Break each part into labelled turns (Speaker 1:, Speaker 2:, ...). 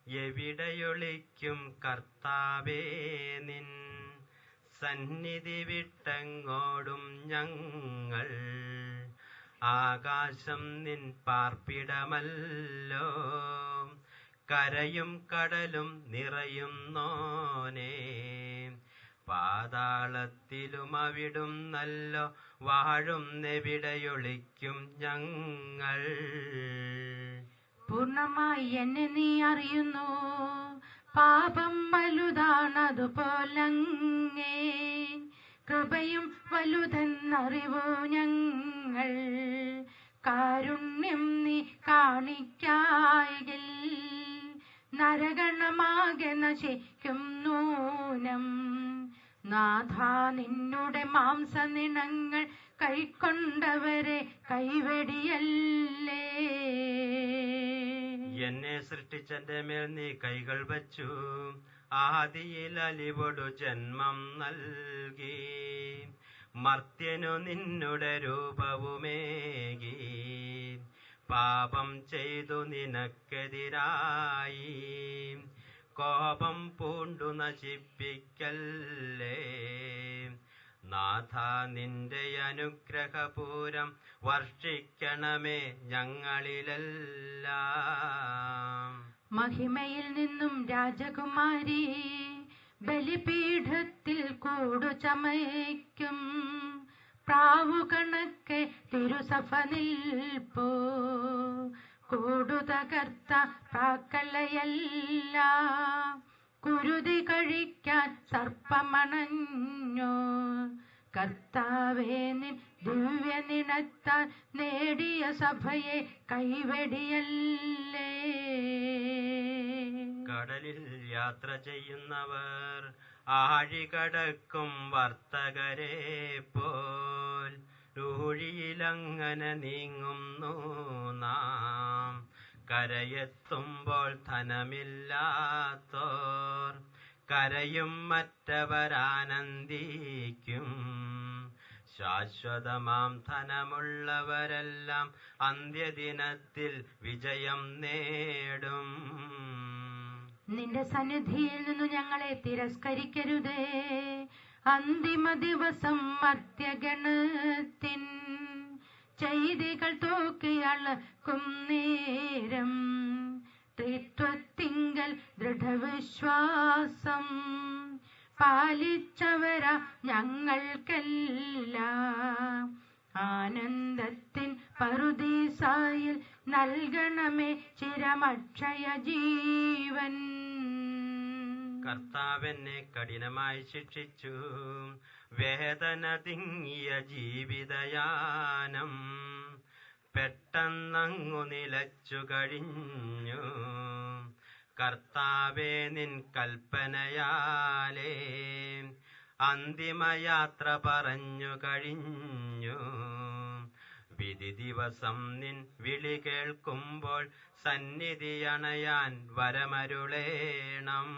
Speaker 1: എവിടെയൊളിക്കും കർത്താവേ നിൻ സന്നിധി വിട്ടെങ്ങോടും ഞങ്ങൾ? ആകാശം നിൻ പാർപ്പിടമല്ലോ, കരയും കടലും നിറയുന്നോനേ. പാതാളത്തിലും അവിടുന്നല്ലോ വാഴുന്നെവിടെയൊളിക്കും ഞങ്ങൾ?
Speaker 2: പൂർണ്ണമായി എന്നെ നീ അറിയുന്നു, പാപം വലുതാണതുപോലങ്ങേ കൃപയും വലുതെന്നറിവു ഞങ്ങൾ. കാരുണ്യം നീ കാണിക്കായെങ്കിൽ നരകണമാകെ നശിക്കും നൂനം. നാഥ, നിന്നുടെ മാംസനിണങ്ങൾ കൈക്കൊണ്ടവരെ കൈവെടിയല്ലേ.
Speaker 1: എന്നെ സൃഷ്ടിച്ചെന്റെ മേൽ നീ കൈകൾ വച്ചു, ആദിയിൽ അലിവൊടു ജന്മം നൽകി. മർത്യനു നിന്നുടെ രൂപവുമേകി, പാപം ചെയ്തു നിനക്കെതിരായി. കോപം പൂണ്ടു നശിപ്പിക്കല്ലേ. നാഥ, നിന്റെ അനുഗ്രഹപൂരം വർഷിക്കണമേ ഞങ്ങളിലെല്ലാം.
Speaker 2: മഹിമയിൽ നിന്നും രാജകുമാരി ബലിപീഠത്തിൽ കൂടു ചമയ്ക്കും. പ്രാവു കണക്കെ തിരുസഭ നിൽപ്പോ, കൂടു തകർത്ത പ്രാക്കളയല്ല. കുരുതി കഴിക്കാൻ സർപ്പമണഞ്ഞോ. കർത്താവേ, നിൻ ദിവ്യ നിണത്താൽ നേടിയ സഭയെ കൈവെടിയല്ലേ.
Speaker 1: കടലിൽ യാത്ര ചെയ്യുന്നവർ ആഴികടക്കും വർത്തകരെ പോൽ ഊഴിയിലങ്ങനെ നീങ്ങുന്നു നാം. കരയെത്തുമ്പോൾ ധനമില്ലാത്തോർ കരയും, മറ്റവരാനന്ദിക്കും. ശാശ്വതമാം ധനമുള്ളവരെല്ലാം അന്ത്യദിനത്തിൽ വിജയം നേടും.
Speaker 2: നിന്റെ സന്നിധിയിൽ നിന്നു ഞങ്ങളെ തിരസ്കരിക്കരുതേ. അന്തിമ ദിവസം മർത്യഗണത്തിൻ ചെയ്തികൾ തൂക്കിയളക്കും നേരം. ത്രിത്വത്തിങ്കൽ ദൃഢവിശ്വാസം പാലിച്ചവരാ ഞങ്ങൾക്കെല്ലാം. ആനന്ദത്തിൻ പറുദീസായിൽ നൽകണമേ ചിരമക്ഷയ ജീവൻ.
Speaker 1: കർത്താവെന്നെ കഠിനമായി ശിക്ഷിച്ചു, വേദന തിങ്ങിയ ജീവിതയാനം പെട്ടെന്നങ്ങു നിലച്ചു കഴിഞ്ഞു. കർത്താവേ, നിൻ കൽപ്പനയാലേ അന്തിമയാത്ര പറഞ്ഞു കഴിഞ്ഞു. വിധി ദിവസം നിൻ വിളി കേൾക്കുമ്പോൾ സന്നിധി അണയാൻ വരമരുളേണം.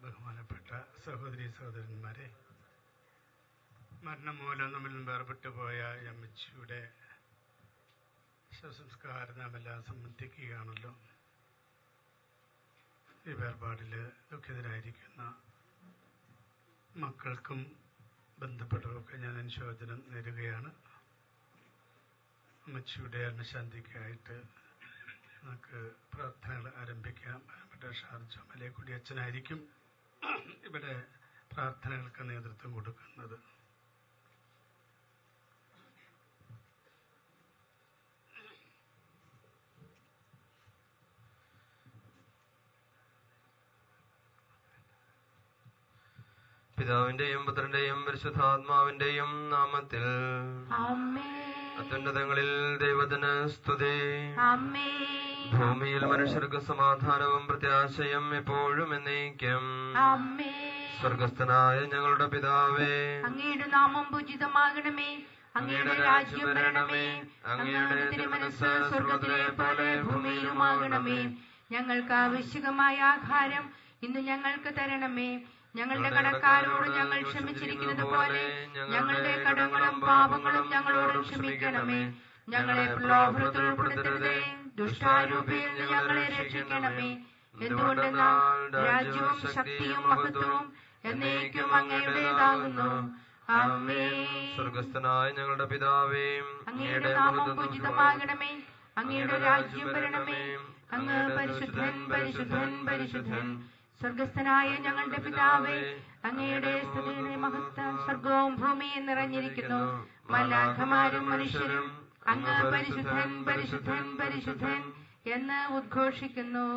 Speaker 3: ബഹുമാനപ്പെട്ട സഹോദരി സഹോദരന്മാരെ, മരണം മൂലം നമ്മിൽ വേർപെട്ടു പോയ അമ്മച്ചിയുടെ ശവസംസ്കാരം നാം എല്ലാം സംബന്ധിക്കുകയാണല്ലോ. ഈ വേർപാടിൽ ദുഃഖിതരായിരിക്കുന്ന മക്കൾക്കും ബന്ധപ്പെട്ടവർക്കും ഞാൻ അനുശോചനം നേരുകയാണ്. അമ്മച്ചിയുടെ ആത്മശാന്തിക്കായിട്ട് നമുക്ക് പ്രാർത്ഥനകൾ ആരംഭിക്കാം. ബഹുമാനപ്പെട്ട ഷാർജ് മലയക്കുടി അച്ഛനായിരിക്കും ഇവിടെ പ്രാർത്ഥനകൾക്ക് നേതൃത്വം കൊടുക്കുന്നത്.
Speaker 4: പിതാവിന്റെയും പുത്രന്റെയും പരിശുദ്ധാത്മാവിന്റെയും നാമത്തിൽ അത്യുന്നതങ്ങളിൽ ദൈവത്തിന് സ്തുതി. ഭൂമിയിൽ മനുഷ്യർക്ക് സമാധാനവും പ്രത്യാശയും എപ്പോഴും എന്നേക്കും. സ്വർഗസ്ഥനായ ഞങ്ങളുടെ പിതാവേ,
Speaker 2: അങ്ങയുടെ നാമം പൂജിതമാകണമേ. അങ്ങയുടെ രാജ്യം വരണമേ. അങ്ങയുടെ തിരുമനസ്സ് സ്വർഗ്ഗത്തിലെ പോലെ ഭൂമിയിലുമാകണമേ. ഞങ്ങൾക്ക് ആവശ്യമായ ആഹാരം ഇന്ന് ഞങ്ങൾക്ക് തരണമേ. ഞങ്ങളുടെ കടക്കാരോട് ഞങ്ങൾ ക്ഷമിച്ചിരിക്കുന്നത് പോലെ ഞങ്ങളുടെ കടങ്ങളും പാപങ്ങളും ഞങ്ങളോട് ക്ഷമിക്കണമേ. ഞങ്ങളെ പ്രലോഭനത്തിൽ ഉൾപ്പെടുത്തരുതേ, ദുഷ്ടാരൂപിയിൽ നിന്ന് ഞങ്ങളെ രക്ഷിക്കണമേ. എന്തുകൊണ്ടെന്നാൽ രാജ്യവും ശക്തിയും മഹത്വവും എന്നേക്കും അങ്ങയുടേതാകുന്നു. ആമേൻ.
Speaker 4: സ്വർഗസ്ഥനായ ഞങ്ങളുടെ പിതാവേ,
Speaker 2: അങ്ങയുടെ നാമം പൂജിതമാകണമേ. അങ്ങയുടെ രാജ്യം വരണമേ. അങ്ങ് പരിശുദ്ധൻ പരിശുദ്ധൻ പരിശുദ്ധൻ. സ്വർഗസ്ഥനായ ഞങ്ങളുടെ പിതാവേ, അങ്ങയുടെ സ്തുതിയുടെ മഹത്വം സ്വർഗവും ഭൂമിയും നിറഞ്ഞിരിക്കുന്നു. മാലാഖമാരും മനുഷ്യരും അങ്ങ് പരിശുദ്ധൻ പരിശുദ്ധൻ പരിശുദ്ധൻ എന്ന് ഉദ്ഘോഷിക്കുന്നു.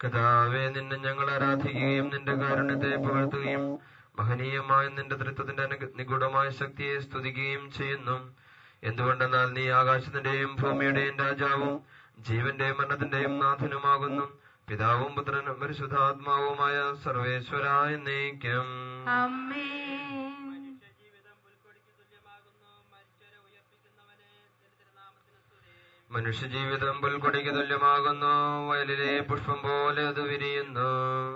Speaker 4: കർത്താവേ, നിന്നെ ഞങ്ങൾ ആരാധിക്കുകയും നിന്റെ കാരുണ്യത്തെ പുകഴ്ത്തുകയും മഹനീയമായ നിന്റെ തൃത്വത്തിന്റെ നിഗൂഢമായ ശക്തിയെ സ്തുതിക്കുകയും ചെയ്യുന്നു. എന്തുകൊണ്ടെന്നാൽ നീ ആകാശത്തിന്റെയും ഭൂമിയുടെയും രാജാവും ജീവന്റെയും മരണത്തിന്റെയും നാഥനുമാകുന്നു. പിതാവും പുത്രനും പരിശുദ്ധാത്മാവുമായ സർവേശ്വര എന്നേക്കും. മനുഷ്യജീവിതം പുൽക്കൊടിക്ക് തുല്യമാകുന്നു. വയലിലെ പുഷ്പം പോലെ അത് വിരിയുന്നു.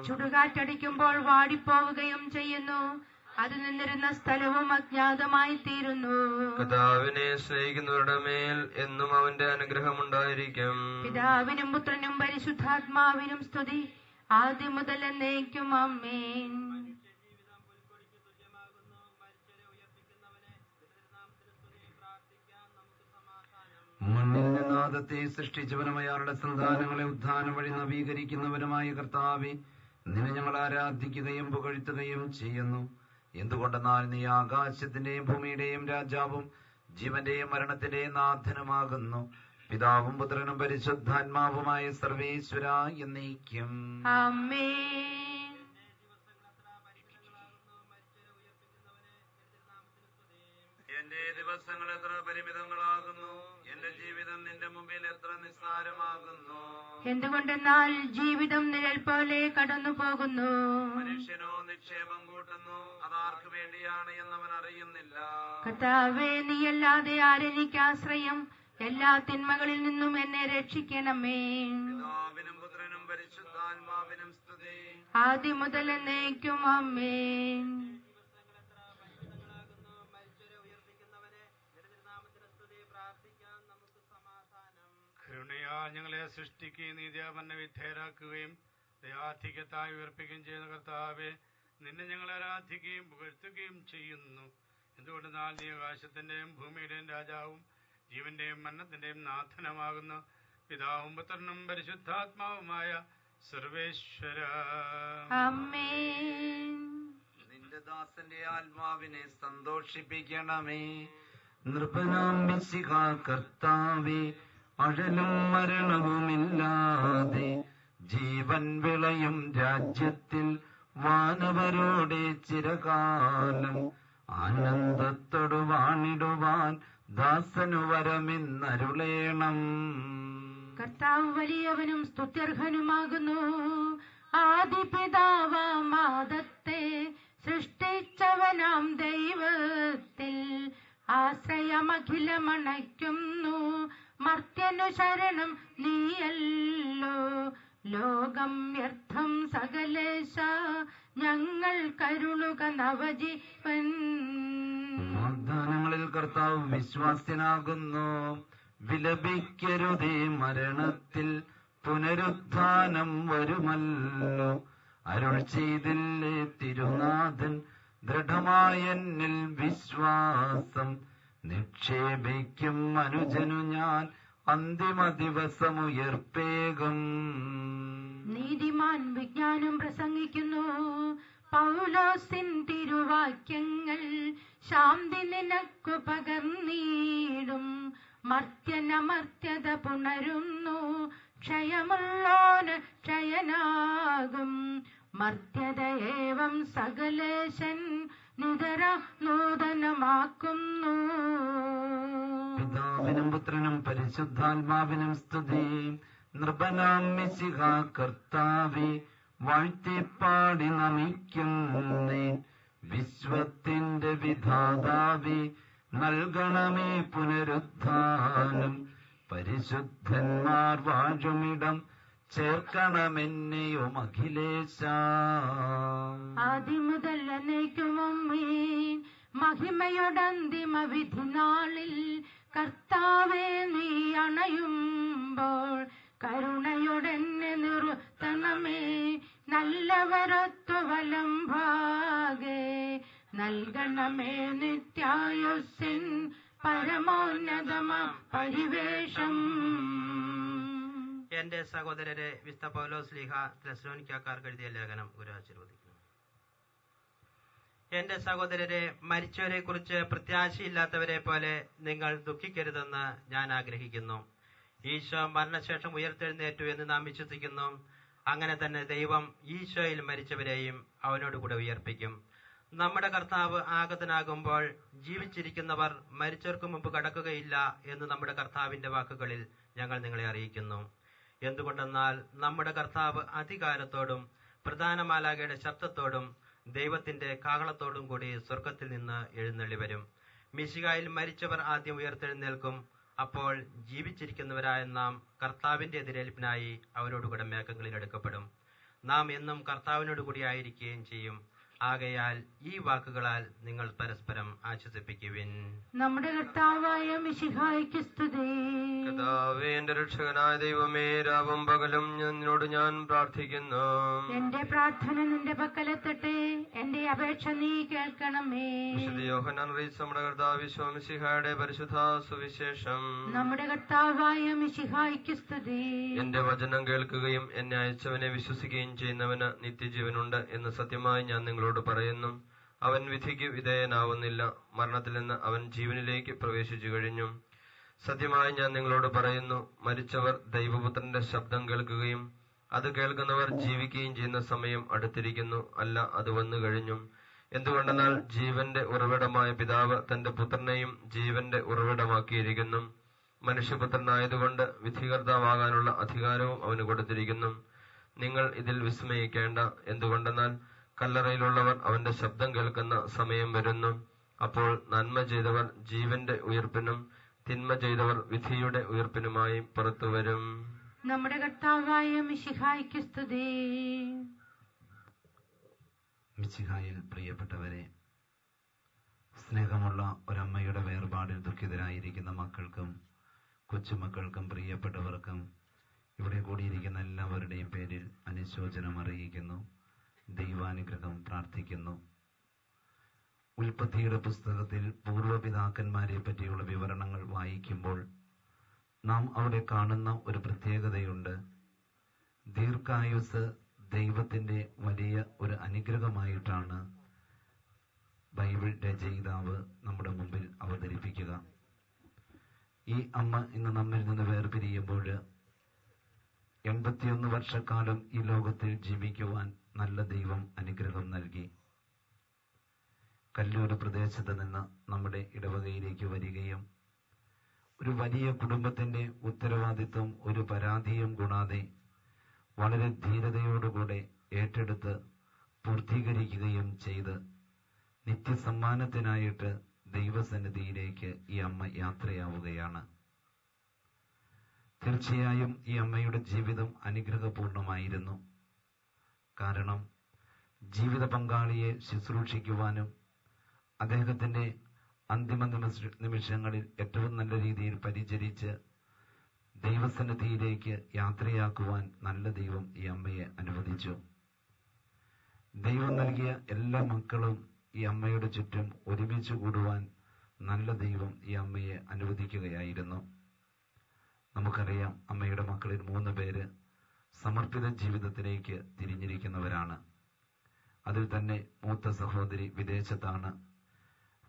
Speaker 2: ചുടുകാറ്റടിക്കുമ്പോൾ വാടിപ്പോവുകയും ചെയ്യുന്നു. അത് നിന്നിരുന്ന സ്ഥലവും അജ്ഞാതമായി തീരുന്നു.
Speaker 4: കർത്താവിനെ സ്നേഹിക്കുന്നവരുടെ മേൽ എന്നും അവന്റെ അനുഗ്രഹമുണ്ടായിരിക്കും.
Speaker 2: പിതാവിനും പുത്രനും പരിശുദ്ധാത്മാവിനും സ്തുതി, ആദ്യം മുതൽ എന്നേക്കും. ആമേൻ.
Speaker 5: മണ്ണിൽ നിന്നാദത്തെ സൃഷ്ടിച്ചവനും അയാളുടെ സന്താനങ്ങളെ ഉദ്ധാനം വഴി നവീകരിക്കുന്നവനുമായ കർത്താവേ, നിന്നെ ഞങ്ങൾ ആരാധിക്കുകയും പുകഴ്ത്തുകയും ചെയ്യുന്നു. എന്തുകൊണ്ടെന്നാൽ നീ ആകാശത്തിന്റെയും ഭൂമിയുടെയും രാജാവും ജീവന്റെയും മരണത്തിന്റെയും നാഥനുമാകുന്നു. പിതാവും പുത്രനും പരിശുദ്ധാത്മാവുമായ സർവേശ്വര എന്നേക്കും.
Speaker 2: ആമേൻ.
Speaker 5: എന്റെ ദിവസങ്ങൾ എത്ര പരിമിതങ്ങളാകുന്നു, എന്റെ ജീവിതം നിന്റെ മുമ്പിൽ എത്ര നിസ്സാരമാകുന്നു.
Speaker 2: എന്തുകൊണ്ടെന്നാൽ ജീവിതം നിഴൽ പോലെ കടന്നു പോകുന്നു.
Speaker 5: മനുഷ്യനോ നിക്ഷേപം കൂട്ടുന്നു, അതാർക്ക് വേണ്ടിയാണ് എന്നവൻ അറിയുന്നില്ല.
Speaker 2: കർത്താവേ, നീയല്ലാതെ ആരെനിക്ക് ആശ്രയം? എല്ലാ തിന്മകളിൽ നിന്നും എന്നെ രക്ഷിക്കണമേ.
Speaker 5: പിതാവിനും പുത്രനും പരിശുദ്ധാത്മാവിനും സ്തുതി,
Speaker 2: ആദ്യം മുതൽ എന്നേക്കും. ആമേൻ.
Speaker 3: കരുണയാൽ ഞങ്ങളെ സൃഷ്ടിക്കുകയും നീതിയാപന്ന വിധേയരാക്കുകയും ദയാധിക്യത്തായി ഉയർപ്പിക്കുകയും ചെയ്യുന്ന കർത്താവെ, നിന്നെ ഞങ്ങൾ ആരാധിക്കുകയും പുകഴ്ത്തുകയും ചെയ്യുന്നു. എന്തുകൊണ്ടെന്നാൽ നീ ആകാശത്തിന്റെയും ഭൂമിയുടെയും രാജാവും ജീവന്റെയും മരണത്തിന്റെയും നാഥനമാകുന്നു. പിതാവും പുത്രനും പരിശുദ്ധാത്മാവുമായ സർവേശ്വര.
Speaker 2: ആമേൻ.
Speaker 5: നിന്റെ ദാസന്റെ ആത്മാവിനെ സന്തോഷിപ്പിക്കണമേ. നൃപനാം മിശിഹാ കർത്താവേ, അഴലും മരണവുമില്ലാതെ ജീവൻ വിളയും രാജ്യത്തിൽ വാനവരോടെ ചിരകാലം ആനന്ദത്തോടു വാണിടുവാൻ ദാസനു വരമെന്നരുളേണം.
Speaker 2: കർത്താവ് വലിയവനും സ്തുത്യർഹനുമാകുന്നു. ആദിപിതാവാദത്തെ സൃഷ്ടിച്ചവനാം ദൈവത്തിൽ ആശ്രയമഖിലമണയ്ക്കുന്നു. മർത്യനു ശരണം നീയല്ലോ. ലോകം വ്യർത്ഥം സകലേശ, ഞങ്ങൾ കരുളുക നവജീവൻ.
Speaker 5: വാഗ്ദാനങ്ങളിൽ കർത്താവ് വിശ്വാസ്യനാകുന്നു. വിലപിക്കരുതേ, മരണത്തിൽ പുനരുത്ഥാനം വരുമല്ലോ. അരുൾ ചെയ്തില്ലേ തിരുനാഥൻ, ദൃഢമായ എന്നിൽ വിശ്വാസം നിക്ഷേപിക്കും അനുജനു ഞാൻ അന്തിമ ദിവസമുയർപ്പേകും.
Speaker 2: നീതിമാൻ വിജ്ഞാനം പ്രസംഗിക്കുന്നു. പൗലോസിൻ തിരുവാക്യങ്ങൾ ശാന്തി നിനക്കു പകർന്നീടും. മർത്യനമർത്യത പുണരുന്നു, ക്ഷയമുള്ളോന് ക്ഷയനാകും. മർത്യത ഏവം സകലേശൻ നിതര നൂതനമാക്കുന്നു.
Speaker 5: പിതാവിനും പുത്രനും പരിശുദ്ധാത്മാവിനും സ്തുതി. നൃപനാം മിശിഹാ കർത്താവേ, വാഴ്ത്തിപ്പാടി നമിക്കുന്നേ. വിശ്വത്തിന്റെ വിധാതാവേ, നൽകണമേ പുനരുത്ഥാനം. പരിശുദ്ധന്മാർ വാഴുമിടം ചേർക്കണമെന്നെയും അഖിലേശ.
Speaker 2: ആദിമുതൽ എന്നേക്കും ആമേൻ. മഹിമയോടന്തിമ വിധി നാളിൽ കർത്താവേ നീ അണയുമ്പോൾ കരുണയോടെന്നെ നിർത്തണമേ. നല്ലവരൊത്തു വലം ഭാഗേ നൽകണമേ നിത്യായുസ്സിൻ പരമോന്നതമ പരിവേഷം.
Speaker 1: എന്റെ സഹോദരരെ, വിശുദ്ധ പൗലോസ് ലീഹ തെസ്സലോനിക്കക്കാർക്ക് എഴുതിയ ലേഖനം ഗുരു ആശീർവദിക്കുന്നു. എന്റെ സഹോദരരെ, മരിച്ചവരെ കുറിച്ച് പ്രത്യാശയില്ലാത്തവരെ പോലെ നിങ്ങൾ ദുഃഖിക്കരുതെന്ന് ഞാൻ ആഗ്രഹിക്കുന്നു. ഈശോ മരണശേഷം ഉയർത്തെഴുന്നേറ്റു എന്ന് നാം വിശ്വസിക്കുന്നു. അങ്ങനെ തന്നെ ദൈവം ഈശോയിൽ മരിച്ചവരെയും അവനോടുകൂടെ ഉയർപ്പിക്കും. നമ്മുടെ കർത്താവ് ആഗതനാകുമ്പോൾ ജീവിച്ചിരിക്കുന്നവർ മരിച്ചവർക്ക് മുമ്പ് കടക്കുകയില്ല എന്ന് നമ്മുടെ കർത്താവിന്റെ വാക്കുകളിൽ ഞങ്ങൾ നിങ്ങളെ അറിയിക്കുന്നു. എന്തുകൊണ്ടെന്നാൽ നമ്മുടെ കർത്താവ് അധികാരത്തോടും പ്രധാന മാലാഖയുടെ ശബ്ദത്തോടും ദൈവത്തിന്റെ കാഹളത്തോടും കൂടി സ്വർഗത്തിൽ നിന്ന് എഴുന്നള്ളി വരും. മിശിഹായിൽ മരിച്ചവർ ആദ്യം ഉയർത്തെഴുന്നേൽക്കും. അപ്പോൾ ജീവിച്ചിരിക്കുന്നവരായ നാം കർത്താവിന്റെ എതിരേൽപ്പിനായി അവനോടുകൂടെ മേഘങ്ങളിൽ എടുക്കപ്പെടും. നാം എന്നും കർത്താവിനോട് കൂടി ആയിരിക്കുകയും ചെയ്യും. ആകയാൽ ഈ വാക്കുകളാൽ നിങ്ങൾ പരസ്പരം ആശ്വസിപ്പിക്കുവിൻ.
Speaker 2: നമ്മുടെ കർത്താവായ മിശിഹായ്ക്ക് സ്തുതി.
Speaker 4: കർത്താവേ, എന്റെ രക്ഷകനായ ദൈവമേ, രാവും പകലും നിന്നോട് ഞാൻ പ്രാർത്ഥിക്കുന്നു.
Speaker 2: എന്റെ പ്രാർത്ഥന നിന്റെ പക്കലെത്തട്ടെ, എന്റെ അപേക്ഷ നീ കേൾക്കണമേ.
Speaker 4: വിശുദ്ധ യോഹന്നാൻ അറിയിച്ച നമ്മുടെ കർത്താവ് ഈശോ മിശിഹായുടെ പരിശുദ്ധ സുവിശേഷം.
Speaker 2: നമ്മുടെ കർത്താവായ മിശിഹായ്ക്ക് സ്തുതി.
Speaker 4: എന്റെ വചനം കേൾക്കുകയും എന്നെ അയച്ചവനെ വിശ്വസിക്കുകയും ചെയ്യുന്നവന് നിത്യജീവനുണ്ട് എന്ന് സത്യമായി ഞാൻ നിങ്ങളോട് പറയുന്നു. അവൻ വിധിക്ക് വിധേയനാവുന്നില്ല, മരണത്തിൽ നിന്ന് അവൻ ജീവനിലേക്ക് പ്രവേശിച്ചു കഴിഞ്ഞു. സത്യമായി ഞാൻ നിങ്ങളോട് പറയുന്നു, മരിച്ചവർ ദൈവപുത്രന്റെ ശബ്ദം കേൾക്കുകയും അത് കേൾക്കുന്നവർ ജീവിക്കുകയും ചെയ്യുന്ന സമയം അടുത്തിരിക്കുന്നു, അല്ല അത് വന്നു കഴിഞ്ഞു. എന്തുകൊണ്ടെന്നാൽ ജീവന്റെ ഉറവിടമായ പിതാവ് തന്റെ പുത്രനെയും ജീവന്റെ ഉറവിടമാക്കിയിരിക്കുന്നു. മനുഷ്യപുത്രനായതുകൊണ്ട് വിധികർത്താവാകാനുള്ള അധികാരവും അവന് കൊടുത്തിരിക്കുന്നു. നിങ്ങൾ ഇതിൽ വിസ്മയിക്കേണ്ട. എന്തുകൊണ്ടെന്നാൽ കല്ലറയിലുള്ളവർ അവന്റെ ശബ്ദം കേൾക്കുന്ന സമയം വരുന്നു. അപ്പോൾ നന്മ ചെയ്തവർ ജീവന്റെ ഉയിർപ്പിനും തിന്മ ചെയ്തവർ വിധിയുടെ ഉയിർപ്പിനുമായി പുറത്തുവരും.
Speaker 2: നമ്മുടെ കർത്താവായ മിശിഹായ്ക്ക് സ്തുതി.
Speaker 5: മിശിഹായിൽ പ്രിയപ്പെട്ടവരെ, സ്നേഹമുള്ള ഒരമ്മയുടെ വേർപാടിൽ ദുഃഖിതരായിരിക്കുന്ന മക്കൾക്കും കൊച്ചുമക്കൾക്കും പ്രിയപ്പെട്ടവർക്കും ഇവിടെ കൂടിയിരിക്കുന്ന എല്ലാവരുടെയും പേരിൽ അനുശോചനം അറിയിക്കുന്നു. ദൈവാനുഗ്രഹം പ്രാർത്ഥിക്കുന്നു. ഉൽപ്പത്തിയുടെ പുസ്തകത്തിൽ പൂർവ്വപിതാക്കന്മാരെ പറ്റിയുള്ള വിവരണങ്ങൾ വായിക്കുമ്പോൾ നാം അവിടെ കാണുന്ന ഒരു പ്രത്യേകതയുണ്ട്. ദീർഘായുസ് ദൈവത്തിന്റെ വലിയ ഒരു അനുഗ്രഹമായിട്ടാണ് ബൈബിൾ രചയിതാവ് നമ്മുടെ മുമ്പിൽ അവതരിപ്പിക്കുക. ഈ അമ്മ ഇന്ന് നമ്മിൽ നിന്ന് വേർപിരിയുമ്പോൾ 81 വർഷക്കാലം ഈ ലോകത്തിൽ ജീവിക്കുവാൻ നല്ല ദൈവം അനുഗ്രഹം നൽകി. കല്ലൂർ പ്രദേശത്ത് നിന്ന് നമ്മുടെ ഇടവകയിലേക്ക് വരികയും ഒരു വലിയ കുടുംബത്തിന്റെ ഉത്തരവാദിത്വം ഒരു പരാതിയും കൂടാതെ വളരെ ധീരതയോടുകൂടെ ഏറ്റെടുത്ത് പൂർത്തീകരിക്കുകയും ചെയ്ത് നിത്യസമ്മാനത്തിനായിട്ട് ദൈവസന്നിധിയിലേക്ക് ഈ അമ്മ യാത്രയാവുകയാണ്. തീർച്ചയായും ഈ അമ്മയുടെ ജീവിതം അനുഗ്രഹപൂർണമായിരുന്നു. കാരണം ജീവിത പങ്കാളിയെ ശുശ്രൂഷിക്കുവാനും അദ്ദേഹത്തിന്റെ അന്തിമ നിമിഷങ്ങളിൽ ഏറ്റവും നല്ല രീതിയിൽ പരിചരിച്ച് ദൈവസന്നിധിയിലേക്ക് യാത്രയാക്കുവാൻ നല്ല ദൈവം ഈ അമ്മയെ അനുവദിച്ചു. ദൈവം നൽകിയ എല്ലാ മക്കളും ഈ അമ്മയുടെ ചുറ്റും ഒരുമിച്ച് കൂടുവാൻ നല്ല ദൈവം ഈ അമ്മയെ അനുവദിക്കുകയായിരുന്നു. നമുക്കറിയാം, അമ്മയുടെ മക്കളിൽ 3 പേര് സമർപ്പിത ജീവിതത്തിലേക്ക് തിരിഞ്ഞിരിക്കുന്നവരാണ്. അതിൽ തന്നെ മൂത്ത സഹോദരി വിദേശത്താണ്.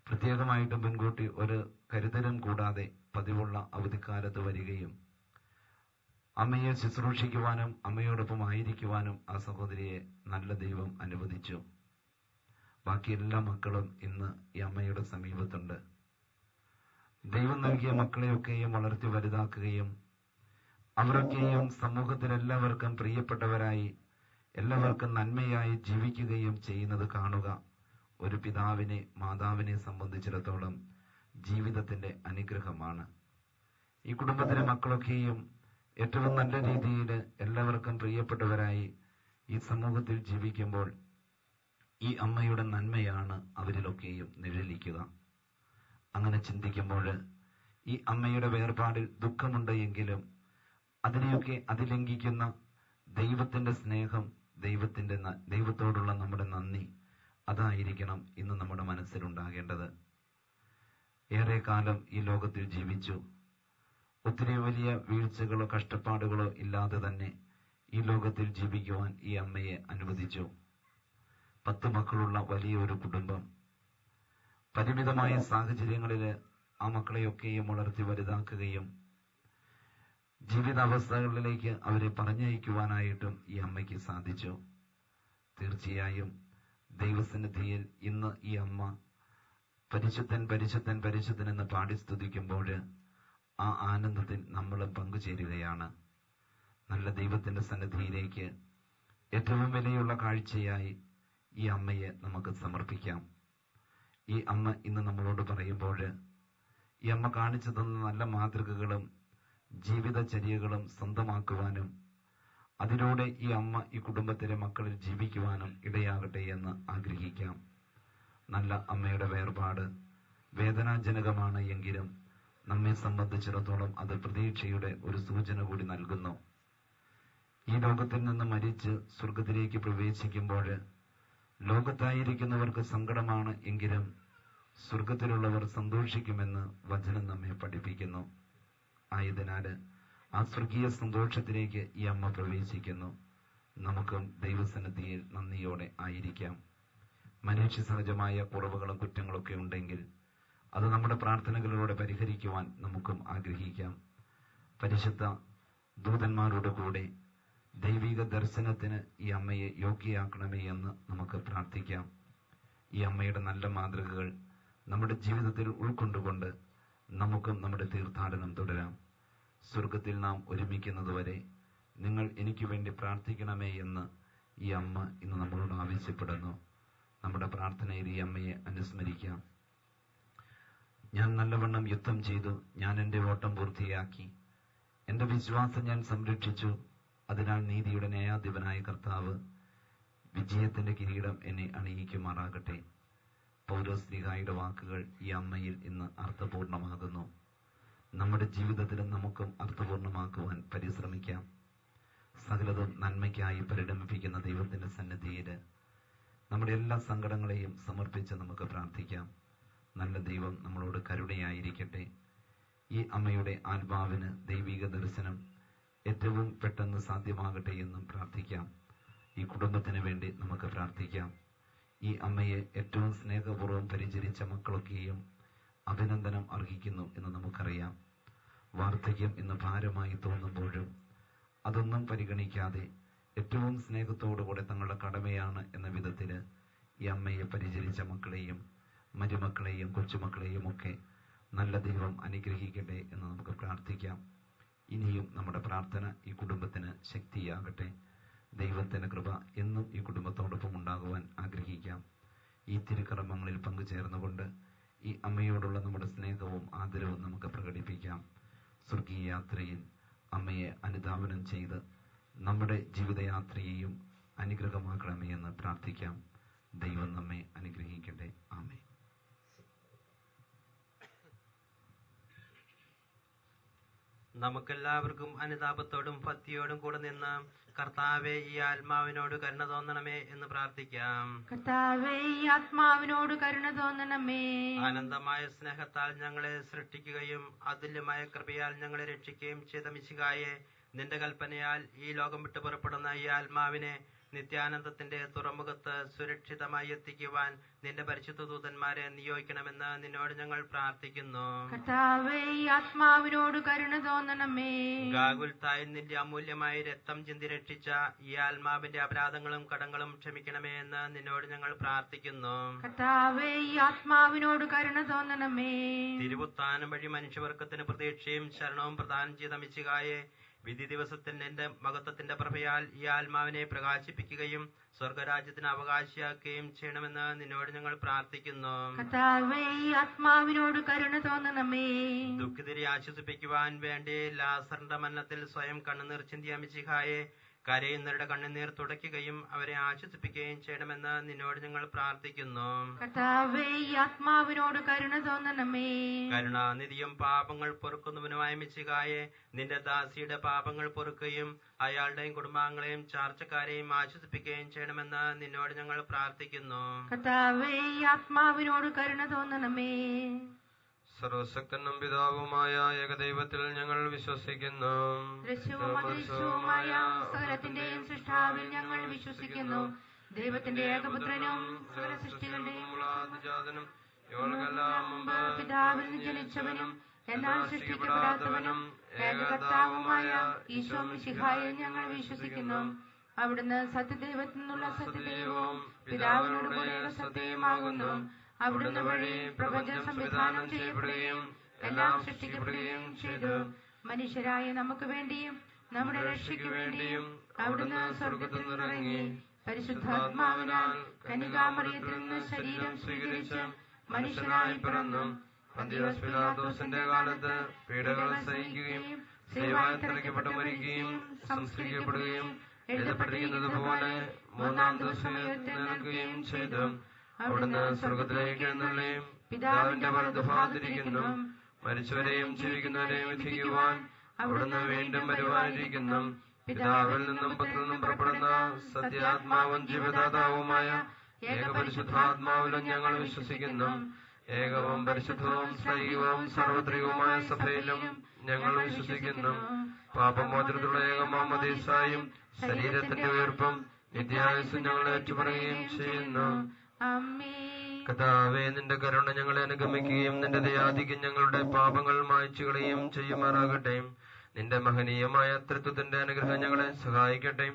Speaker 5: പ്രത്യേകമായിട്ടും മുൻകൂട്ടി ഒരു കരുതലും കൂടാതെ പതിവുള്ള അവധിക്കാലത്ത് വരികയും അമ്മയെ ശുശ്രൂഷിക്കുവാനും അമ്മയോടൊപ്പം ആയിരിക്കുവാനും ആ സഹോദരിയെ നല്ല ദൈവം അനുവദിച്ചു. ബാക്കി എല്ലാ മക്കളും ഇന്ന് ഈ അമ്മയുടെ സമീപത്തുണ്ട്. ദൈവം നൽകിയ മക്കളെയൊക്കെയും വളർത്തി വലുതാക്കുകയും അവരൊക്കെയും സമൂഹത്തിലെല്ലാവർക്കും പ്രിയപ്പെട്ടവരായി എല്ലാവർക്കും നന്മയായി ജീവിക്കുകയും ചെയ്യുന്നത് കാണുക ഒരു പിതാവിനെ മാതാവിനെ സംബന്ധിച്ചിടത്തോളം ജീവിതത്തിന്റെ അനുഗ്രഹമാണ്. ഈ കുടുംബത്തിലെ മക്കളൊക്കെയും ഏറ്റവും നല്ല രീതിയിൽ എല്ലാവർക്കും പ്രിയപ്പെട്ടവരായി ഈ സമൂഹത്തിൽ ജീവിക്കുമ്പോൾ ഈ അമ്മയുടെ നന്മയാണ് അവരിലൊക്കെയും നിഴലിക്കുക. അങ്ങനെ ചിന്തിക്കുമ്പോൾ ഈ അമ്മയുടെ വേർപാടിൽ ദുഃഖമുണ്ട് എങ്കിലും അതിനെയൊക്കെ അതിലംഘിക്കുന്ന ദൈവത്തിന്റെ സ്നേഹം, ദൈവത്തോടുള്ള നമ്മുടെ നന്ദി, അതായിരിക്കണം ഇന്ന് നമ്മുടെ മനസ്സിലുണ്ടാകേണ്ടത്. ഏറെ കാലം ഈ ലോകത്തിൽ ജീവിച്ചു. ഒത്തിരി വലിയ വീഴ്ചകളോ കഷ്ടപ്പാടുകളോ ഇല്ലാതെ തന്നെ ഈ ലോകത്തിൽ ജീവിക്കുവാൻ ഈ അമ്മയെ അനുവദിച്ചു. 10 മക്കളുള്ള വലിയൊരു കുടുംബം. പരിമിതമായ സാഹചര്യങ്ങളിൽ ആ മക്കളെയൊക്കെയും വളർത്തി വലുതാക്കുകയും ജീവിതാവസ്ഥകളിലേക്ക് അവരെ പറഞ്ഞയക്കുവാനായിട്ടും ഈ അമ്മയ്ക്ക് സാധിച്ചു. തീർച്ചയായും ദൈവസന്നിധിയിൽ ഇന്ന് ഈ അമ്മ പരിശുദ്ധൻ പരിശുദ്ധൻ പരിശുദ്ധൻ എന്ന് പാടി സ്തുതിക്കുമ്പോൾ ആ ആനന്ദത്തിൽ നമ്മളും പങ്കുചേരുകയാണ്. നല്ല ദൈവത്തിന്റെ സന്നിധിയിലേക്ക് ഏറ്റവും വിലയുള്ള കാഴ്ചയായി ഈ അമ്മയെ നമുക്ക് സമർപ്പിക്കാം. ഈ അമ്മ ഇന്ന് നമ്മളോട് പറയുമ്പോൾ ഈ അമ്മ കാണിച്ചു തന്ന നല്ല മാതൃകകളും ജീവിതചര്യകളും സ്വന്തമാക്കുവാനും അതിലൂടെ ഈ അമ്മ ഈ കുടുംബത്തിലെ മക്കളിൽ ജീവിക്കുവാനും ഇടയാകട്ടെ എന്ന് ആഗ്രഹിക്കാം. നല്ല അമ്മയുടെ വേർപാട് വേദനാജനകമാണ് എങ്കിലും നമ്മെ സംബന്ധിച്ചിടത്തോളം അത് പ്രതീക്ഷയുടെ ഒരു സൂചന കൂടി നൽകുന്നു. ഈ ലോകത്തിൽ നിന്ന് മരിച്ച് സ്വർഗത്തിലേക്ക് പ്രവേശിക്കുമ്പോൾ ലോകത്തായിരിക്കുന്നവർക്ക് സങ്കടമാണ് എങ്കിലും സ്വർഗത്തിലുള്ളവർ സന്തോഷിക്കുമെന്ന് വചനം നമ്മെ പഠിപ്പിക്കുന്നു. ആയതിനാൽ ആ സ്വർഗീയ സന്തോഷത്തിലേക്ക് ഈ അമ്മ പ്രവേശിക്കുന്നു. നമുക്കും ദൈവസന്നിധിയിൽ നന്ദിയോടെ ആയിരിക്കാം. മനുഷ്യ സഹജമായ കുറവുകളും കുറ്റങ്ങളൊക്കെ ഉണ്ടെങ്കിൽ അത് നമ്മുടെ പ്രാർത്ഥനകളിലൂടെ പരിഹരിക്കുവാൻ നമുക്കും ആഗ്രഹിക്കാം. പരിശുദ്ധ ദൂതന്മാരുടെ കൂടെ ദൈവിക ദർശനത്തിന് ഈ അമ്മയെ യോഗ്യയാക്കണമേ എന്ന് നമുക്ക് പ്രാർത്ഥിക്കാം. ഈ അമ്മയുടെ നല്ല മാതൃകകൾ നമ്മുടെ ജീവിതത്തിൽ ഉൾക്കൊണ്ടുകൊണ്ട് നമുക്കും നമ്മുടെ തീർത്ഥാടനം തുടരാം. സ്വർഗത്തിൽ നാം ഒരുമിക്കുന്നതുവരെ നിങ്ങൾ എനിക്ക് വേണ്ടി പ്രാർത്ഥിക്കണമേ എന്ന് ഈ അമ്മ ഇന്ന് നമ്മളോട് ആവശ്യപ്പെടുന്നു. നമ്മുടെ പ്രാർത്ഥനയിൽ ഈ അമ്മയെ അനുസ്മരിക്കാം. ഞാൻ നല്ലവണ്ണം യുദ്ധം ചെയ്തു, ഞാൻ എൻ്റെ ഓട്ടം പൂർത്തിയാക്കി, എൻ്റെ വിശ്വാസം ഞാൻ സംരക്ഷിച്ചു. അതിനാൽ നീതിയുടെ ന്യായാധിപനായ കർത്താവ് വിജയത്തിന്റെ കിരീടം എന്നെ അണിയിക്കുമാറാകട്ടെ. പൗലോസ്ലീഹായുടെ വാക്കുകൾ ഈ അമ്മയിൽ ഇന്ന് അർത്ഥപൂർണമാകുന്നു. നമ്മുടെ ജീവിതത്തിലും നമുക്കും അർത്ഥപൂർണമാക്കുവാൻ പരിശ്രമിക്കാം. സകലതും നന്മയ്ക്കായി പരിണമിപ്പിക്കുന്ന ദൈവത്തിന്റെ സന്നിധിയിൽ നമ്മുടെ എല്ലാ സങ്കടങ്ങളെയും സമർപ്പിച്ച് നമുക്ക് പ്രാർത്ഥിക്കാം. നല്ല ദൈവം നമ്മളോട് കരുണയായിരിക്കട്ടെ. ഈ അമ്മയുടെ ആത്മാവിന് ദൈവിക ദർശനം ഏറ്റവും പെട്ടെന്ന് സാധ്യമാകട്ടെ എന്നും പ്രാർത്ഥിക്കാം. ഈ കുടുംബത്തിന് വേണ്ടി നമുക്ക് പ്രാർത്ഥിക്കാം. ഈ അമ്മയെ ഏറ്റവും സ്നേഹപൂർവ്വം പരിചരിച്ച മക്കളൊക്കെയും അഭിനന്ദനം അർഹിക്കുന്നു എന്ന് നമുക്കറിയാം. വാർദ്ധക്യം ഇന്ന് ഭാരമായി തോന്നുമ്പോഴും അതൊന്നും പരിഗണിക്കാതെ ഏറ്റവും സ്നേഹത്തോടുകൂടെ തങ്ങളുടെ കടമയാണ് എന്ന വിധത്തിൽ ഈ അമ്മയെ പരിചരിച്ച മക്കളെയും മരുമക്കളെയും കൊച്ചുമക്കളെയും ഒക്കെ നല്ല ദൈവം അനുഗ്രഹിക്കട്ടെ എന്ന് നമുക്ക് പ്രാർത്ഥിക്കാം. ഇനിയും നമ്മുടെ പ്രാർത്ഥന ഈ കുടുംബത്തിന് ശക്തിയാകട്ടെ. ദൈവത്തിന്റെ കൃപ എന്നും ഈ കുടുംബത്തോടൊപ്പം ഉണ്ടാകുവാൻ ആഗ്രഹിക്കാം. ഈ തിരുക്കർമ്മങ്ങളിൽ പങ്കുചേർന്നുകൊണ്ട് ഈ അമ്മയോടുള്ള നമ്മുടെ സ്നേഹവും ആദരവും നമുക്ക് പ്രകടിപ്പിക്കാം. സ്വർഗീയ യാത്രയിൽ അമ്മയെ അനുധാവനം ചെയ്ത് നമ്മുടെ ജീവിതയാത്രയെയും അനുഗ്രഹമാക്കണമേ എന്ന് പ്രാർത്ഥിക്കാം. ദൈവം നമ്മെ അനുഗ്രഹിക്കട്ടെ. ആമേൻ.
Speaker 1: നമുക്കെല്ലാവർക്കും അനുതാപത്തോടും ഭക്തിയോടും കൂടെ നിന്ന് കർത്താവെ ഈ ആത്മാവിനോട് കരുണ തോന്നണമേ എന്ന് പ്രാർത്ഥിക്കാം.
Speaker 2: കർത്താവേ ഈ ആത്മാവിനോട് കരുണ തോന്നണമേ.
Speaker 1: ആനന്ദമായ സ്നേഹത്താൽ ഞങ്ങളെ സൃഷ്ടിക്കുകയും അതുല്യമായ കൃപയാൽ ഞങ്ങളെ രക്ഷിക്കുകയും ചെയ്ത മിശിഹായെ, നിന്റെ കൽപ്പനയാൽ ഈ ലോകം വിട്ടു പുറപ്പെടുന്ന ഈ ആത്മാവിനെ നിത്യാനന്ദത്തിന്റെ തുറമുഖത്ത് സുരക്ഷിതമായി എത്തിക്കുവാൻ നിന്റെ പരിശുദ്ധ ദൂതന്മാരെ നിയോഗിക്കണമെന്ന് നിന്നോട് ഞങ്ങൾ പ്രാർത്ഥിക്കുന്നു.
Speaker 2: കർത്താവേ ഈ ആത്മാവിനോട് കരുണ തോന്നണമേ.
Speaker 1: ഗാഗുൽത്തായിൽ നിന്റെ അമൂല്യമായ രക്തം ചിന്തി രക്ഷിച്ച ഈ ആത്മാവിന്റെ അപരാധങ്ങളും കടങ്ങളും ക്ഷമിക്കണമേ എന്ന് നിന്നോട് ഞങ്ങൾ പ്രാർത്ഥിക്കുന്നു.
Speaker 2: കർത്താവേ ഈ ആത്മാവിനോട് കരുണ തോന്നണമേ.
Speaker 1: തിരുവുത്താനം വഴി മനുഷ്യവർഗത്തിന് പ്രതീക്ഷയും ശരണവും പ്രദാനം ചെയ്ത മിശിഹായെ, വിധി ദിവസത്തിൽ നിന്റെ മഹത്വത്തിന്റെ പ്രഭയാൽ ഈ ആത്മാവിനെ പ്രകാശിപ്പിക്കുകയും സ്വർഗരാജ്യത്തിന് അവകാശിയാക്കുകയും ചെയ്യണമെന്ന് നിന്നോട് ഞങ്ങൾ പ്രാർത്ഥിക്കുന്നു.
Speaker 2: കർത്താവേ, ഈ ആത്മാവിനോട് കരുണ തോന്നണമേ.
Speaker 1: ദുഃഖിതരെ ആശ്വസിപ്പിക്കുവാൻ വേണ്ടി ലാസറിന്റെ മരണത്തിൽ സ്വയം കണ്ണുനീർ ചിന്തിയ മിശിഹായെ കരയുന്നവരുടെ കണ്ണുനീർ തുടയ്ക്കുകയും അവരെ ആശ്വസിപ്പിക്കുകയും ചെയ്യണമെന്ന് നിന്നോട് ഞങ്ങൾ പ്രാർത്ഥിക്കുന്നു.
Speaker 2: കർത്താവേ, ഈ ആത്മാവിനോട് കരുണ തോന്നണമേ.
Speaker 1: കരുണാനിധിയും പാപങ്ങൾ പൊറുക്കുന്നവനുമായ മിശിഹായെ നിന്റെ ദാസിയുടെ പാപങ്ങൾ പൊറുക്കുകയും അയാളുടെയും കുടുംബാംഗങ്ങളെയും ചാർച്ചക്കാരെയും ആശ്വസിപ്പിക്കുകയും ചെയ്യണമെന്ന് നിന്നോട് ഞങ്ങൾ പ്രാർത്ഥിക്കുന്നു.
Speaker 2: കർത്താവേ, ഈ ആത്മാവിനോട് കരുണ തോന്നണമേ.
Speaker 4: സർവശക്തനും പിതാവുമായ ഏകദൈവത്തിൽ ഞങ്ങൾ വിശ്വസിക്കുന്നു.
Speaker 2: ദൃശ്യവും അദൃശ്യവുമായ സകലത്തിന്റെയും സൃഷ്ടാവിൽ ഞങ്ങൾ വിശ്വസിക്കുന്നു. ദൈവത്തിന്റെ ഏകപുത്രനും സകല സൃഷ്ടികളുടെയും
Speaker 4: ജാതനും ഇവൾക്കെല്ലാം മുമ്പ്
Speaker 2: പിതാവിൽ നിന്ന് ജനിച്ചവനും എന്നാൽ സൃഷ്ടിക്കപ്പെടാത്തവനും ഏകകർത്താവുമായ ഈശോ മിശിഹായിൽ ഞങ്ങൾ വിശ്വസിക്കുന്നു. അവിടുന്ന് സത്യദൈവത്തിൽ നിന്നുള്ള സത്യദൈവവും പിതാവിനോട് കൂടെ സത്യമാകുന്നു. അവിടുന്ന് വഴി പ്രപഞ്ചം സംവിധാനം ചെയ്യപ്പെടുകയും എല്ലാം സൃഷ്ടിക്കപ്പെടുകയും ചെയ്തു. മനുഷ്യരായ നമുക്ക് വേണ്ടിയും നമ്മുടെ രക്ഷയ്ക്ക് വേണ്ടിയും അവിടുന്ന് സ്വർഗത്തിൽ നിന്നിറങ്ങി പരിശുദ്ധാത്മാവിനാൽ കന്യകാമറിയത്തിൽ നിന്ന് ശരീരം സ്വീകരിച്ച് മനുഷ്യനായി പിറന്നു.
Speaker 4: പന്തിയോസ് പിലാത്തോസിന്റെ കാലത്ത് പീഡകൾ സഹിക്കുകയും സ്ലീവായിൽ തറയ്ക്കപ്പെട്ട് മരിക്കുകയും സംസ്കരിക്കപ്പെടുകയും എഴുതപ്പെട്ടിരിക്കുന്നത് പോലെ മൂന്നാം ദിവസം ഉയർത്തെഴുന്നേൽക്കുകയും ചെയ്തു. അവിടുന്ന് സ്വർഗത്തിലേക്ക് എഴുന്നള്ളിയും പിതാവിന്റെ വലതുഭാഗത്തിരിക്കുന്നു. മരിച്ചവരെയും ജീവിക്കുന്നവരെയും വിധിക്കുവാൻ അവിടുന്ന് വീണ്ടും വരുവാനിരിക്കുന്നു. പിതാവിൽ നിന്നും പുത്രനിൽ നിന്നും പുറപ്പെടുന്ന സത്യാത്മാവും ജീവദാതാവുമായ ഏകപരിശുദ്ധാത്മാവിലും ഞങ്ങൾ വിശ്വസിക്കുന്നു. ഏകവും പരിശുദ്ധവും സ്നേഹികവും സാർവത്രികവുമായ സഭയിലും ഞങ്ങൾ വിശ്വസിക്കുന്നു. പാപമോചനത്തിലുള്ള ഏകമാമോദീസായും ശരീരത്തിന്റെ ഉയർപ്പും നിത്യായുസ്സും ഞങ്ങൾ ഏറ്റുപറയുകയും ചെയ്യുന്നു. കർത്താവേ, നിന്റെ കരുണ ഞങ്ങളെ അനുഗമിക്കുകയും നിന്റെ ദയാധിക്യം ഞങ്ങളുടെ പാപങ്ങൾ മായ്ച്ചുകളയും ചെയ്യുമാറാകട്ടെ. നിന്റെ മഹനീയമായ തൃത്വത്തിന്റെ അനുഗ്രഹം ഞങ്ങളെ സഹായിക്കട്ടെ.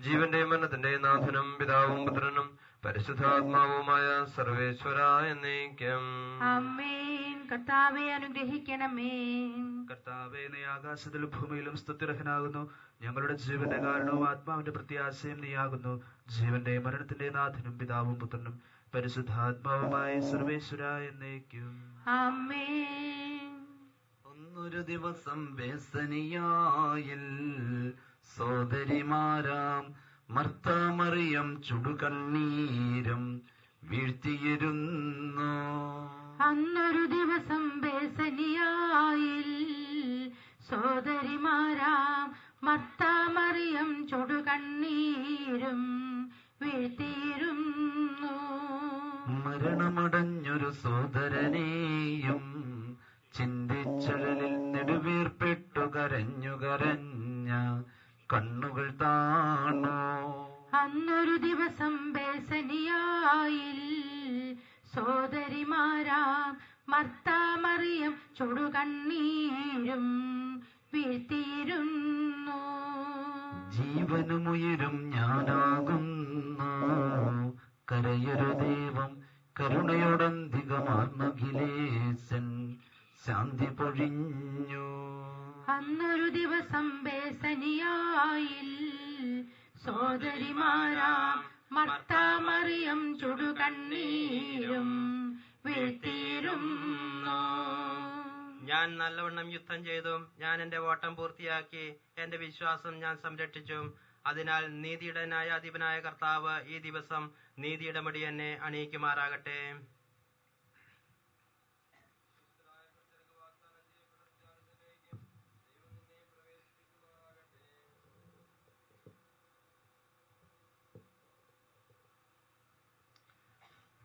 Speaker 4: ജീവന്റെയും മരണത്തിന്റെയും നാഥനും പിതാവും പുത്രനും പരിശുദ്ധാത്മാവുമായ സർവേശ്വര എന്നേക്കും.
Speaker 2: കർത്താവെ അനുഗ്രഹിക്കണമേ.
Speaker 5: കർത്താവേ, നീ ആകാശത്തിലും ഭൂമിയിലും സ്തുത്യർഹനാകുന്നു. ഞങ്ങളുടെ ജീവന്റെ കാരണവും ആത്മാവിന്റെ പ്രത്യാശയും നീയാകുന്നു. ജീവന്റെ മരണത്തിന്റെ നാഥനും പിതാവും പുത്രനും പരിശുദ്ധാത്മാവുമായ സർവേശ്വര എന്നേക്കും.
Speaker 6: ഒന്നൊരു ദിവസം ബേസനിയായിൽ സോദരിമാരാം മർത്ത മറിയം ചുടുകണ്ണീരും വീഴ്ത്തിയിരുന്നു.
Speaker 2: അന്നൊരു ദിവസം ബേസനിയായിൽ സോദരിമാരാം മർത്ത മറിയം ചുടുകണ്ണീരും വീഴ്ത്തിയിരുന്നു.
Speaker 6: മരണമടഞ്ഞൊരു സോദരനെയും ചിന്തിച്ചഴലിൽ നെടുവീർപ്പെട്ടു കരഞ്ഞു കരഞ്ഞ കണ്ണുകൾ താണു.
Speaker 2: അന്നൊരു ദിവസം ബേസനിയായിൽ സോദരിമാരാം മർത്ത മറിയം ചുടുകണ്ണീരും വീഴ്ത്തിയിരുന്നു.
Speaker 6: ജീവനുമുയരും ഞാനാകുന്നു, കരയൊരു ദൈവം കരുണയോടന്തികമാർന്നഖിലേശൻ ശാന്തി പൊഴിഞ്ഞു.
Speaker 2: അന്നൊരു ദിവസം ബേസനിയായിൽ സോദരിമാരാം മർത്ത മറിയം ചുടുകണ്ണീരും വീഴ്ത്തിയിരുന്നു.
Speaker 1: ഞാൻ നല്ലവണ്ണം യുദ്ധം ചെയ്തു, ഞാൻ എന്റെ ഓട്ടം പൂർത്തിയാക്കി, എന്റെ വിശ്വാസം ഞാൻ സംരക്ഷിച്ചു. അതിനാൽ നീതിയുടെ ന്യായാധിപനായ കർത്താവ് ഈ ദിവസം നീതിയുടെ മുടി എന്നെ അണിയിക്കുമാറാകട്ടെ.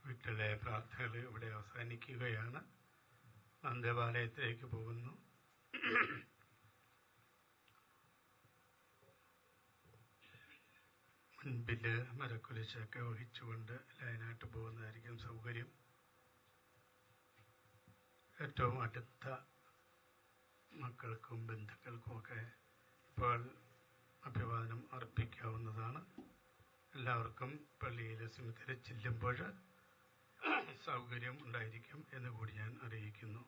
Speaker 3: വീട്ടിലെ പ്രാർത്ഥനകൾ ഇവിടെ അവസാനിക്കുകയാണ്. ദേവാലയത്തിലേക്ക് പോകുന്നു. മുൻപിൽ മരക്കുരിശൊക്കെ വഹിച്ചുകൊണ്ട് ലൈനായിട്ട് പോകുന്നതായിരിക്കും സൗകര്യം. ഏറ്റവും അടുത്ത മക്കൾക്കും ബന്ധുക്കൾക്കുമൊക്കെ ഇപ്പോൾ അഭിവാദനം അർപ്പിക്കാവുന്നതാണ്. എല്ലാവർക്കും പള്ളിയിലെ സിമിത്തിരി ചെല്ലുമ്പോൾ സൗകര്യം ഉണ്ടായിരിക്കും എന്ന് കൂടി ഞാൻ അറിയിക്കുന്നു.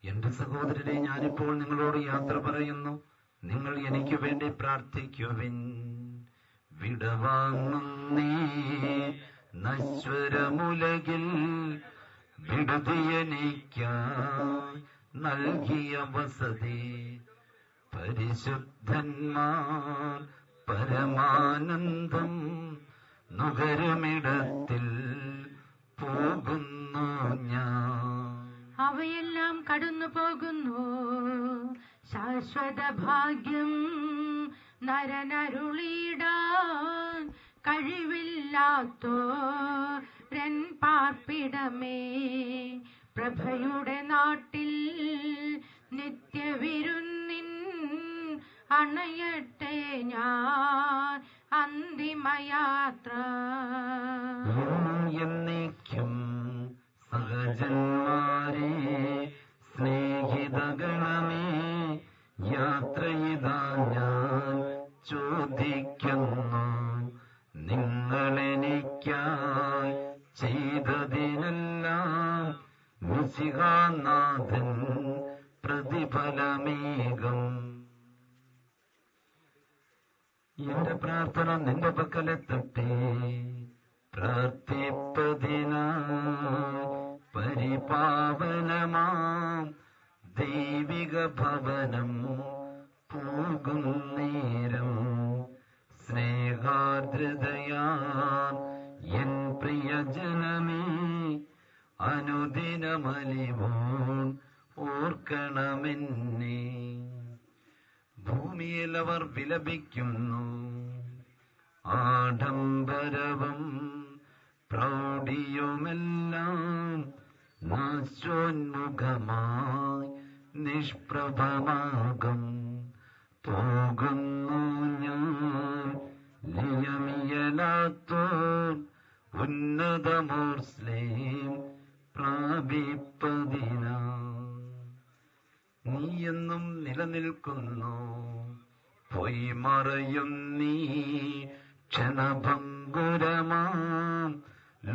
Speaker 6: എന്റെ സഹോദരരെ, ഞാനിപ്പോൾ നിങ്ങളോട് യാത്ര പറയുന്നു. നിങ്ങൾ എനിക്ക് വേണ്ടി പ്രാർത്ഥിക്കുവിൻ. വിടവാങ്ങുന്നേ നശ്വരമുലകിൽ വിടുതിയെനിക്കായി നൽകിയ വസതി. പരിശുദ്ധന്മാർ പരമാനന്ദം നുകരുമിടത്തിൽ പോകുന്നു ഞാൻ.
Speaker 2: അവയെല്ലാം കടന്നു പോകുന്നു. ശാശ്വത ഭാഗ്യം നരനരുളിടാൻ കഴിവില്ലാത്തോരൻ പാർപ്പിടമേ. പ്രഭയുടെ നാട്ടിൽ നിത്യവിരുന്നിൻ അണയട്ടെ ഞാൻ അന്തിമയാത്ര.
Speaker 6: എന്നേക്കും സഹജന്മാരെ സ്നേഹിതഗണമേ, യാത്രയിതാ ഞാൻ ചോദിക്കുന്നു. നിങ്ങളെനിക്കായി ചെയ്തതിനെല്ലാം മിശിഹാനാഥൻ പ്രതിഫലമേകും. എന്റെ പ്രാർത്ഥന നിന്റെ പക്കലെത്തട്ടെ. പ്രാർത്ഥിപ്പതിനായി പരിപാവനമാം ദൈവിക ഭവനം പോകും നേരം സ്നേഹാർദ്രതയാൽ എൻ പ്രിയജനമേ അനുദിനമലിവോൻ ഓർക്കണമെന്നെ. ഭൂമിയിൽ അവർ വിലപിക്കുന്നു. ആഡംബരവും പ്രൗഢിയുമെല്ലാം നാശോന്മുഖമായി നിഷ്പ്രഭമാകും. പോകുന്നു ഞാൻ ലിയമിയലാത്തോർ ഉന്നതമോർസ്ലേം പ്രാപിപ്പതിനാ. നീ എന്നും നിലനിൽക്കുന്നു. പൊയ്മറയും നീ ക്ഷണഭംഗുരമാം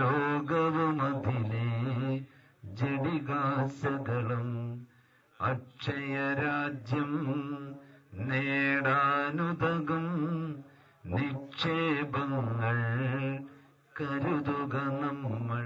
Speaker 6: ലോകവും അതിലെ ജഡികാശകളും. അക്ഷയരാജ്യം നേടാനുതകും നിക്ഷേപങ്ങൾ കരുതുക നമ്മൾ.